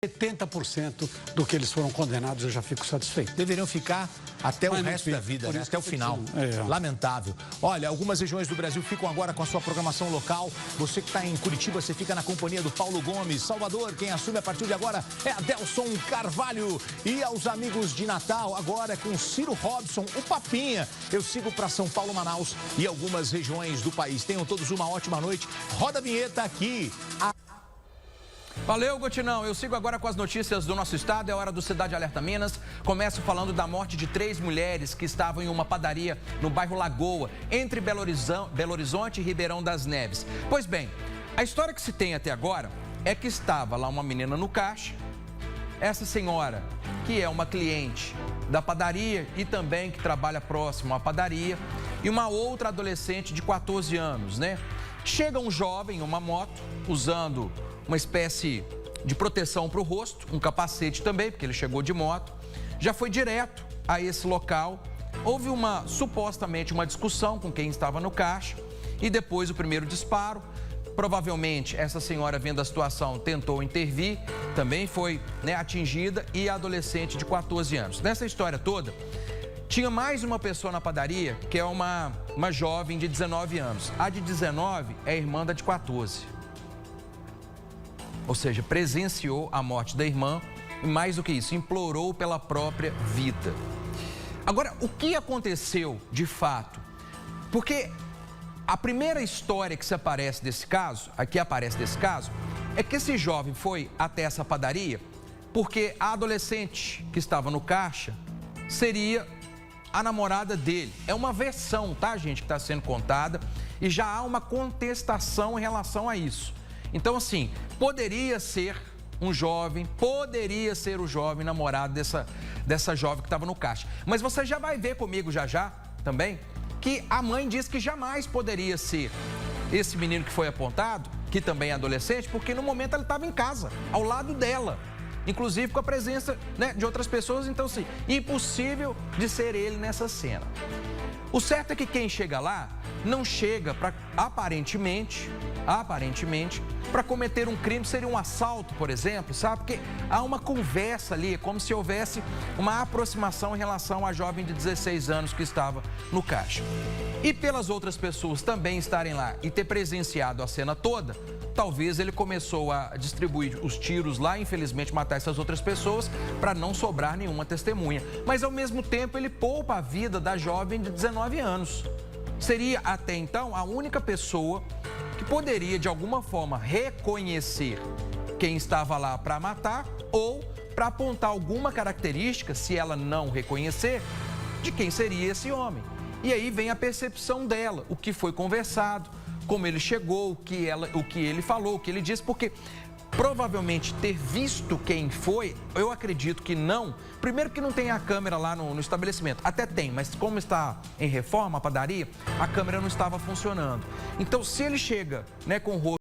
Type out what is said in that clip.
70% do que eles foram condenados, eu já fico satisfeito. Deveriam ficar até o resto da vida, né? Até o final. Lamentável. Olha, algumas regiões do Brasil ficam agora com a sua programação local. Você que está em Curitiba, você fica na companhia do Paulo Gomes. Salvador, quem assume a partir de agora é Adelson Carvalho. E aos amigos de Natal, agora é com Ciro Robson, o Papinha. Eu sigo para São Paulo, Manaus e algumas regiões do país. Tenham todos uma ótima noite. Roda a vinheta aqui. Valeu, Gotinão. Eu sigo agora com as notícias do nosso estado. É hora do Cidade Alerta Minas. Começo falando da morte de 3 mulheres que estavam em uma padaria no bairro Lagoa, entre Belo Horizonte e Ribeirão das Neves. Pois bem, a história que se tem até agora é que estava lá uma menina no caixa. Essa senhora, que é uma cliente da padaria e também que trabalha próximo à padaria, e uma outra adolescente de 14 anos, né? Chega um jovem em uma moto, usando uma espécie de proteção para o rosto, um capacete também, porque ele chegou de moto, já foi direto a esse local. Houve supostamente uma discussão com quem estava no caixa e depois o primeiro disparo. Provavelmente essa senhora, vendo a situação, tentou intervir, também foi atingida, e a adolescente de 14 anos. Nessa história toda, tinha mais uma pessoa na padaria, que é uma jovem de 19 anos. A de 19 é a irmã da de 14. Ou seja, presenciou a morte da irmã e, mais do que isso, implorou pela própria vida. Agora, o que aconteceu de fato? Porque a primeira história que aparece desse caso, é que esse jovem foi até essa padaria porque a adolescente que estava no caixa seria a namorada dele. É uma versão, tá, gente, que está sendo contada, e já há uma contestação em relação a isso. Então, assim, poderia ser o jovem namorado dessa jovem que estava no caixa. Mas você já vai ver comigo já também que a mãe diz que jamais poderia ser esse menino que foi apontado, que também é adolescente, porque no momento ele estava em casa, ao lado dela, inclusive com a presença de outras pessoas. Então, assim, impossível de ser ele nessa cena. O certo é que quem chega lá não chega para, aparentemente, para cometer um crime, seria um assalto, por exemplo, sabe? Porque há uma conversa ali, é como se houvesse uma aproximação em relação à jovem de 16 anos que estava no caixa. E pelas outras pessoas também estarem lá e ter presenciado a cena toda, talvez ele começou a distribuir os tiros lá, infelizmente matar essas outras pessoas, para não sobrar nenhuma testemunha. Mas ao mesmo tempo ele poupa a vida da jovem de 19 anos. Seria até então a única pessoa que poderia de alguma forma reconhecer quem estava lá para matar, ou para apontar alguma característica, se ela não reconhecer, de quem seria esse homem. E aí vem a percepção dela, o que foi conversado, como ele chegou, o que ele falou, o que ele disse, porque provavelmente ter visto quem foi, eu acredito que não. Primeiro que não tem a câmera lá no estabelecimento. Até tem, mas como está em reforma a padaria, a câmera não estava funcionando. Então, se ele chega com o rosto